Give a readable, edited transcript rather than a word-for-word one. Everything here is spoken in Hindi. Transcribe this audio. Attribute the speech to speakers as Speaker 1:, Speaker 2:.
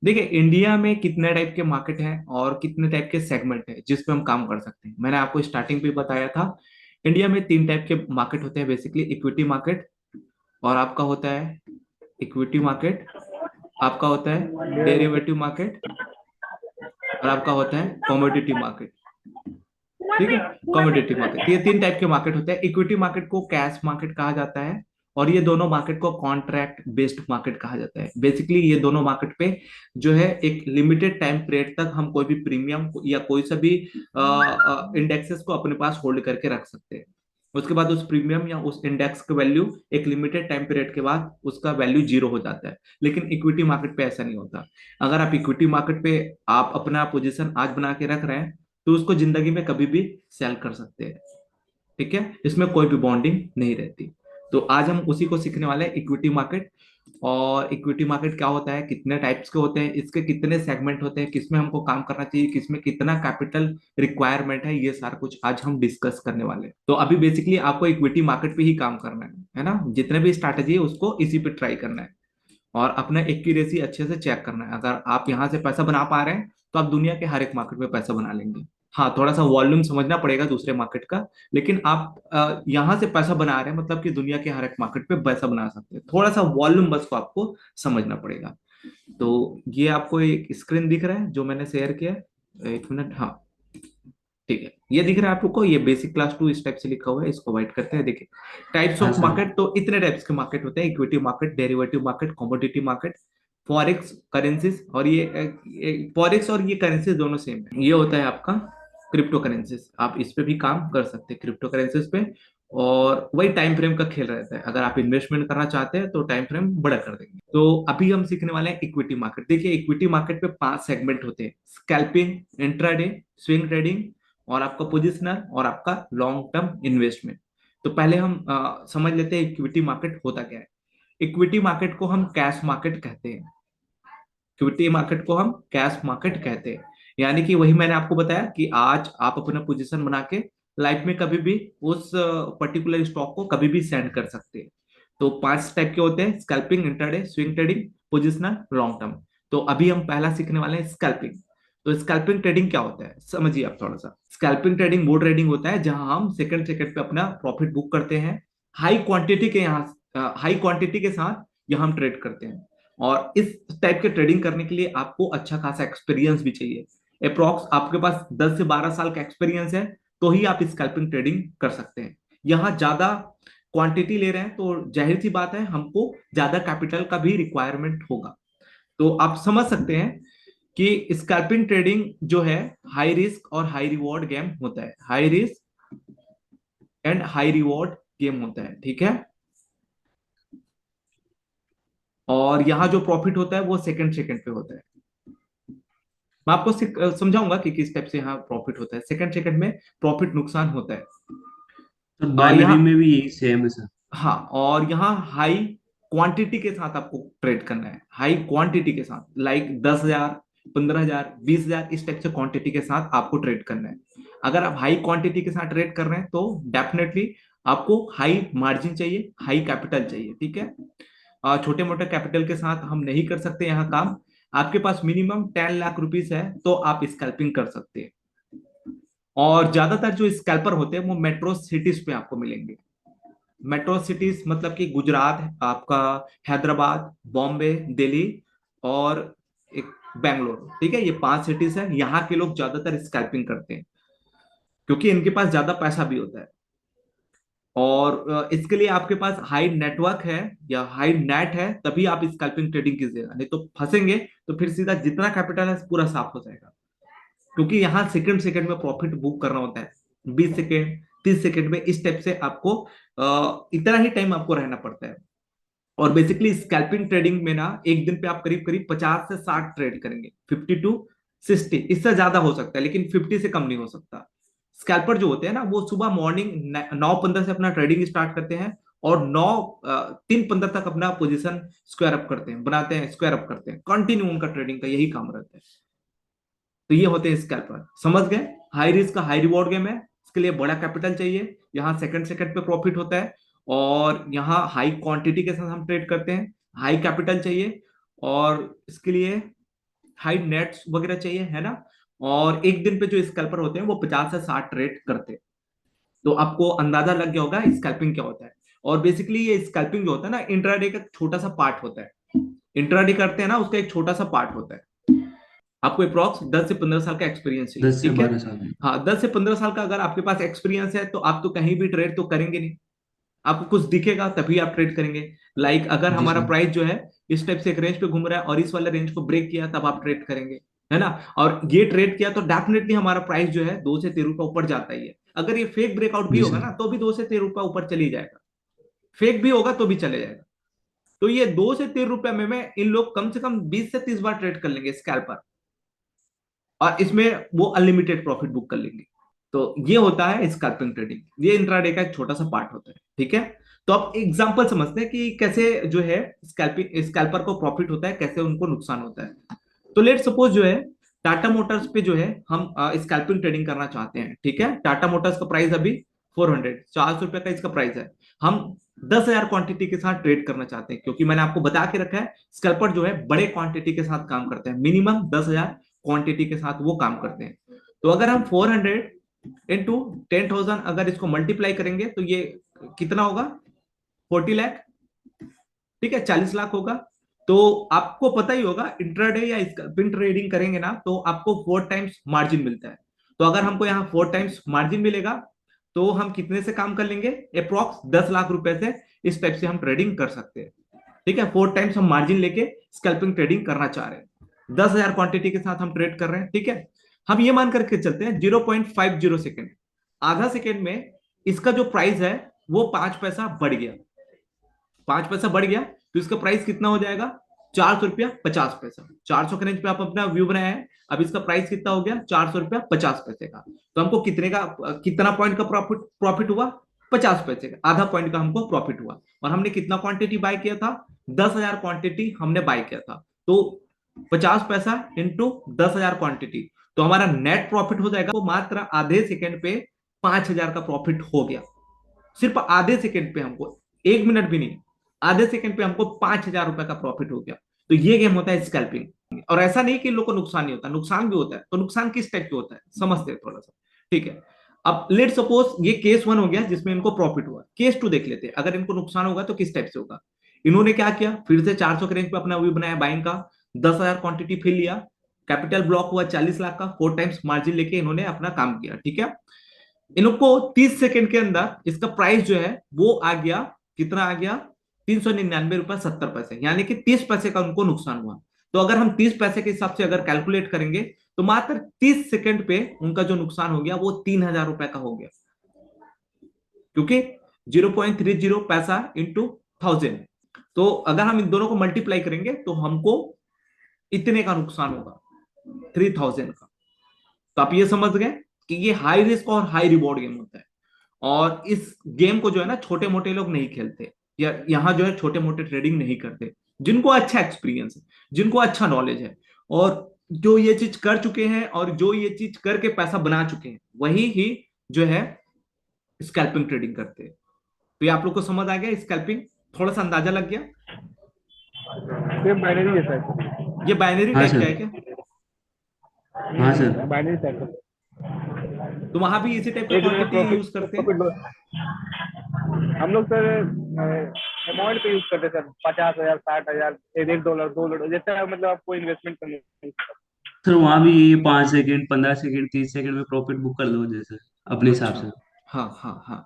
Speaker 1: देखिए, इंडिया में कितने टाइप के मार्केट हैं और कितने टाइप के सेगमेंट है जिस पे हम काम कर सकते हैं। मैंने आपको स्टार्टिंग पे बताया था, इंडिया में तीन टाइप के मार्केट होते हैं बेसिकली। इक्विटी मार्केट, और आपका होता है इक्विटी मार्केट, आपका होता है डेरिवेटिव मार्केट, और आपका होता है कमोडिटी मार्केट। ठीक है, कमोडिटी मार्केट, ये तीन टाइप के मार्केट होते हैं। इक्विटी मार्केट को कैश मार्केट कहा जाता है, और ये दोनों मार्केट को कॉन्ट्रैक्ट बेस्ड मार्केट कहा जाता है। बेसिकली ये दोनों मार्केट पे जो है एक लिमिटेड टाइम पीरियड तक हम कोई भी प्रीमियम या कोई सा भी इंडेक्सेस को अपने पास होल्ड करके रख सकते हैं। उसके बाद उस प्रीमियम या उस इंडेक्स का वैल्यू एक लिमिटेड टाइम पीरियड के बाद उसका वैल्यू जीरो हो जाता है। लेकिन इक्विटी मार्केट पे ऐसा नहीं होता। अगर आप इक्विटी मार्केट पे आप अपना पोजीशन आज बना के रख रहे हैं, तो उसको जिंदगी में कभी भी सेल कर सकते हैं। ठीक है, इसमें कोई भी बॉन्डिंग नहीं रहती। तो आज हम उसी को सीखने वाले हैं, इक्विटी मार्केट। और इक्विटी मार्केट क्या होता है, कितने टाइप्स के होते हैं, इसके कितने सेगमेंट होते हैं, किसमें हमको काम करना चाहिए, किसमें कितना कैपिटल रिक्वायरमेंट है, ये सारा कुछ आज हम डिस्कस करने वाले हैं। तो अभी बेसिकली आपको इक्विटी मार्केट पे ही काम करना है ना। जितने भी स्ट्रैटेजी है उसको इसी पे ट्राई करना है, और अपना एक्यूरेसी अच्छे से चेक करना है। अगर आप यहाँ से पैसा बना पा रहे हैं, तो आप दुनिया के हर एक मार्केट में पैसा बना लेंगे। हाँ, थोड़ा सा वॉल्यूम समझना पड़ेगा दूसरे मार्केट का, लेकिन आप यहाँ से पैसा बना रहे हैं मतलब कि दुनिया के हर एक मार्केट पे पैसा बना सकते हैं। थोड़ा सा वॉल्यूम बस को आपको समझना पड़ेगा। तो ये आपको एक स्क्रीन दिख रहा है जो मैंने शेयर किया है, एक मिनट। हाँ, ठीक है, ये दिख रहा है आपको, ये बेसिक क्लास टू इस टाइप से लिखा हुआ है, इसको वाइट करते हैं। देखिए, टाइप्स
Speaker 2: हाँ
Speaker 1: ऑफ
Speaker 2: सर।
Speaker 1: मार्केट, तो इतने टाइप्स के मार्केट होते हैं: equity market, derivative market, commodity market, forex currencies. और ये फॉरेक्स और ये करेंसीज दोनों सेम है। ये होता है आपका क्रिप्टो करेंसीज, आप इस पे भी काम कर सकते हैं, क्रिप्टो करेंसीज पे। और वही टाइम फ्रेम का खेल रहता है, अगर आप इन्वेस्टमेंट करना चाहते हैं तो टाइम फ्रेम बड़ा कर देंगे। तो अभी हम सीखने वाले हैं इक्विटी मार्केट। देखिए, इक्विटी मार्केट पे पांच सेगमेंट होते हैं: स्कैल्पिंग, इंट्राडे, स्विंग ट्रेडिंग, और आपका पोजिशनर, और आपका लॉन्ग टर्म इन्वेस्टमेंट। तो पहले हम समझ लेते हैं इक्विटी मार्केट होता क्या है। इक्विटी मार्केट को हम कैश मार्केट कहते हैं। इक्विटी मार्केट को हम कैश मार्केट कहते हैं। यानी कि वही मैंने आपको बताया कि आज आप अपना पोजीशन बना के लाइफ में कभी भी उस पर्टिकुलर स्टॉक को कभी भी सेंड कर सकते हैं। तो पांच टाइप के होते हैं: scalping, intraday, swing trading, positional, long term. तो अभी हम पहला सीखने वाले हैं स्कैल्पिंग। तो स्कैल्पिंग ट्रेडिंग क्या होता है समझिए आप थोड़ा सा। स्कैल्पिंग ट्रेडिंग वो ट्रेडिंग होता है जहां हम सेकंड सेकंड पे अपना प्रॉफिट बुक करते हैं। हाई क्वांटिटी के साथ यहाँ हम ट्रेड करते हैं। और इस टाइप के ट्रेडिंग करने के लिए आपको अच्छा खासा एक्सपीरियंस भी चाहिए। अप्रोक्स आपके पास 10 से 12 साल का एक्सपीरियंस है, तो ही आप स्कैल्पिंग ट्रेडिंग कर सकते हैं। यहाँ ज्यादा क्वांटिटी ले रहे हैं तो जाहिर सी बात है हमको ज्यादा कैपिटल का भी रिक्वायरमेंट होगा। तो आप समझ सकते हैं कि स्कैल्पिंग ट्रेडिंग जो है हाई रिस्क और हाई रिवॉर्ड गेम होता है। High risk and high reward game होता है, ठीक है। और यहाँ जो प्रॉफिट होता है वो सेकंड सेकंड पे होता है। मैं आपको समझाऊंगा कि किस टाइप से यहाँ प्रॉफिट होता है। सेकंड सेकंड में प्रॉफिट नुकसान होता है।
Speaker 2: तो बाइनरी
Speaker 1: यहाँ,
Speaker 2: में भी यही सेम है सर।
Speaker 1: हाँ, और यहाँ हाई क्वांटिटी के साथ आपको ट्रेड करना है। हाई क्वांटिटी के साथ, लाइक 10,000, 15,000, 20,000, इस टाइप से क्वांटिटी के साथ आपको ट्रेड करना है। अगर आप हाई क्वांटिटी के साथ ट्रेड कर रहे हैं तो डेफिनेटली आपको हाई मार्जिन चाहिए, हाई कैपिटल चाहिए, ठीक है। छोटे मोटे कैपिटल के साथ हम नहीं कर सकते यहाँ काम। आपके पास मिनिमम 10 लाख रुपीज है तो आप स्कैल्पिंग कर सकते हैं। और ज्यादातर जो स्कैल्पर होते हैं वो मेट्रो सिटीज पे आपको मिलेंगे। मेट्रो सिटीज मतलब कि गुजरात आपका, हैदराबाद, बॉम्बे, दिल्ली, और एक बैंगलोर, ठीक है। ये पांच सिटीज है, यहाँ के लोग ज्यादातर स्कैल्पिंग करते हैं क्योंकि इनके पास ज्यादा पैसा भी होता है। और इसके लिए आपके पास हाई नेटवर्क है या हाई नेट है, तभी आप स्कैल्पिंग ट्रेडिंग कीजिएगा, नहीं तो फंसेंगे। तो फिर सीधा जितना कैपिटल है पूरा साफ हो जाएगा। क्योंकि यहाँ सेकंड सेकंड में प्रॉफिट बुक करना होता है, 20 सेकंड, 30 सेकंड में, इस टाइप से आपको इतना ही टाइम आपको रहना पड़ता है। और बेसिकली स्कैल्पिंग ट्रेडिंग में ना एक दिन पे आप करीब करीब 50 से 60 ट्रेड करेंगे, 50 to 60, इससे ज्यादा हो सकता है लेकिन 50 से कम नहीं हो सकता। स्कैल्पर जो होते हैं ना वो सुबह मॉर्निंग 9:15 से अपना ट्रेडिंग स्टार्ट करते हैं, और 3:15 तक अपना पोजीशन स्क्वायर अप करते हैं, बनाते हैं, स्क्वायर अप करते हैं। कंटिन्यू उनका ट्रेडिंग का यही काम रहता है। तो ये होते हैं स्कैल्पर, समझ गए। हाई रिस्क का हाई रिवॉर्ड गेम है, इसके लिए बड़ा कैपिटल चाहिए, यहाँ सेकंड सेकंड पे प्रॉफिट होता है। और यहाँ हाई क्वांटिटी के साथ हम ट्रेड करते हैं, हाई कैपिटल चाहिए। और इसके लिए हाई नेट्स वगैरह चाहिए, है ना। और एक दिन पे जो स्कैल्पर होते हैं वो 50 से 60 ट्रेड करते हैं। तो आपको अंदाजा लग गया होगा स्कैल्पिंग क्या होता है। और बेसिकली ये स्कैल्पिंग जो होता है ना, इंट्राडे का छोटा सा पार्ट होता है। इंट्राडे करते हैं ना, उसका एक छोटा सा पार्ट होता है। आपको अप्रॉक्स 10 से 15 साल का एक्सपीरियंस चाहिए, ठीक है।
Speaker 2: 10 से 12 साल में।
Speaker 1: हाँ, 10 से 15 साल का अगर आपके पास एक्सपीरियंस है तो आप तो कहीं भी ट्रेड तो करेंगे नहीं। आपको कुछ दिखेगा तभी आप ट्रेड करेंगे। लाइक अगर
Speaker 2: जी
Speaker 1: हमारा
Speaker 2: सर।
Speaker 1: प्राइस जो है इस टाइप से एक रेंज पे घूम रहा है और इस वाले रेंज को ब्रेक किया, तब आप ट्रेड करेंगे, है ना। और ये ट्रेड किया तो डेफिनेटली हमारा प्राइस जो है 2 से 3 रुपए ऊपर जाता ही है। अगर ये फेक ब्रेकआउट भी
Speaker 2: जी
Speaker 1: होगा
Speaker 2: सर।
Speaker 1: ना तो भी 2 से 3 रुपए ऊपर चली जाएगा। फेक भी होगा तो भी चले जाएगा। तो ये 2 से 3 रुपए में मैं इन लोग कम से कम 20 से 30 बार ट्रेड कर लेंगे स्कैल्पर। और इसमें वो अनलिमिटेड प्रॉफिट बुक कर लेंगे। तो ये होता है स्कैल्पिंग ट्रेडिंग। ये इंट्राडे का एक छोटा सा पार्ट होता है, ठीक है। तो अब एग्जांपल समझते हैं कि कैसे जो है स्कैल्पिंग स्कैल्पर को प्रॉफिट होता है, कैसे उनको नुकसान होता है। तो लेट सपोज जो है टाटा मोटर्स पे जो है हम स्कैल्पिंग ट्रेडिंग करना चाहते हैं, ठीक है। टाटा मोटर्स का प्राइस अभी 400 का इसका प्राइस है। हम 10,000 क्वांटिटी के साथ ट्रेड करना चाहते हैं, क्योंकि मैंने आपको बता के रखा है स्कैल्पर जो है बड़े क्वांटिटी के साथ काम करते हैं, मिनिमम 10,000 क्वांटिटी के साथ वो काम करते हैं। तो अगर हम 400 into 10,000 अगर इसको मल्टीप्लाई करेंगे तो ये कितना होगा, 40 लाख, ठीक है, 40 लाख होगा। तो आपको पता ही होगा इंट्राडे या स्कैल्पिंग ट्रेडिंग करेंगे ना तो आपको 4 टाइम्स मार्जिन मिलता है। तो अगर हमको यहाँ 4 टाइम्स मार्जिन मिलेगा तो हम कितने से काम कर लेंगे, अप्रोक्स 10 लाख रुपए से इस टाइप से हम ट्रेडिंग कर सकते हैं, ठीक है। 4 टाइम्स हम मार्जिन लेके स्कैल्पिंग ट्रेडिंग करना चाह रहे हैं, 10,000 क्वांटिटी के साथ हम ट्रेड कर रहे हैं, ठीक है। हम ये मान करके चलते हैं 0.50 सेकेंड, आधा सेकेंड में इसका जो प्राइस है वो 5 पैसा बढ़ गया। 5 पैसा बढ़ गया तो इसका प्राइस कितना हो जाएगा, 400 रुपया 50 पैसा। 400 के रेंज पे आप अपना व्यू बनाया है, अब इसका प्राइस कितना हो गया, 400 रुपया 50 पैसे का। तो हमको कितने का, कितना पॉइंट का प्रॉफिट प्रॉफिट हुआ, 50 पैसे का, आधा पॉइंट का हमको प्रॉफिट हुआ। और हमने कितना क्वांटिटी बाय किया था, 10,000 क्वांटिटी हमने बाय किया था। तो 50 पैसा इंटू 10,000 क्वांटिटी, तो हमारा नेट प्रॉफिट हो जाएगा वो मात्र आधे सेकेंड पे 5,000 का प्रॉफिट हो गया। सिर्फ आधे सेकेंड पे हमको, 1 मिनट भी नहीं, आधे सेकंड पे हमको 5,000 रुपए का प्रॉफिट हो गया। तो ये गेम होता है स्कैल्पिंग। और ऐसा नहीं कि लोग को नुकसान नहीं होता, नुकसान भी होता है। तो नुकसान किस टाइप के होता है समझते हैं थोड़ा सा, ठीक है। अब लेट सपोज ये केस 1 हो गया जिसमें इनको प्रॉफिट हुआ। केस 2 देख लेते हैं, अगर इनको नुकसान होगा तो किस टाइप से होगा। इन्होंने क्या किया, फिर से 400 के रेंज पे अपना व्यू बनाया बाइंग का, 10,000 क्वांटिटी फिर लिया, कैपिटल ब्लॉक हुआ 40 लाख का, 4 टाइम्स मार्जिन लेके इन्होंने अपना काम किया, ठीक है। इनको 30 सेकंड के अंदर इसका प्राइस जो है वो आ गया, कितना आ गया, 399 रुपए 70 पैसे, यानी कि 30 पैसे का उनको नुकसान हुआ। तो अगर हम 30 पैसे के हिसाब से अगर कैलकुलेट करेंगे तो मात्र 30 सेकंड पे उनका जो नुकसान हो गया वो 3,000 रुपए का हो गया, क्योंकि 0.30 पैसा इंटू 1000। तो अगर हम इन दोनों को मल्टीप्लाई करेंगे तो हमको इतने का नुकसान होगा, 3,000 का। तो आप ये समझ गए कि ये हाई रिस्क और हाई रिवॉर्ड गेम होता है। और इस गेम को जो है ना छोटे मोटे लोग नहीं खेलते, या यहाँ जो है छोटे मोटे ट्रेडिंग नहीं करते। जिनको अच्छा एक्सपीरियंस है, जिनको अच्छा नॉलेज है, और जो ये चीज कर चुके हैं और जो ये चीज करके पैसा बना चुके हैं, वही ही जो है स्कैल्पिंग ट्रेडिंग करते हैं। तो ये आप लोग को समझ आ गया स्कैल्पिंग, थोड़ा सा अंदाजा लग गया।
Speaker 3: सेम बाइनरी जैसा है।
Speaker 1: ये बाइनरी
Speaker 2: हाँ
Speaker 1: टाइप का
Speaker 2: सर।
Speaker 1: है क्या,
Speaker 2: हाँ सर।
Speaker 3: बाइनरी टाइप का।
Speaker 1: तो वहां भी इसी टाइप का
Speaker 3: एक में
Speaker 1: क्वांटिटी
Speaker 3: प्रॉफिट
Speaker 1: यूज करते हैं।
Speaker 3: प्रॉफिट हम लोग सर अमाउंट पे यूज करते हैं सर, 50,000 60,000, $1, $2, जैसा मतलब आपको इन्वेस्टमेंट करनी है।
Speaker 2: सर वहाँ भी ये 5 सेकंड 15 सेकंड 30 सेकंड में प्रॉफिट बुक कर लो जैसे अपने हिसाब
Speaker 1: अच्छा,
Speaker 2: से।
Speaker 1: हाँ हाँ हाँ।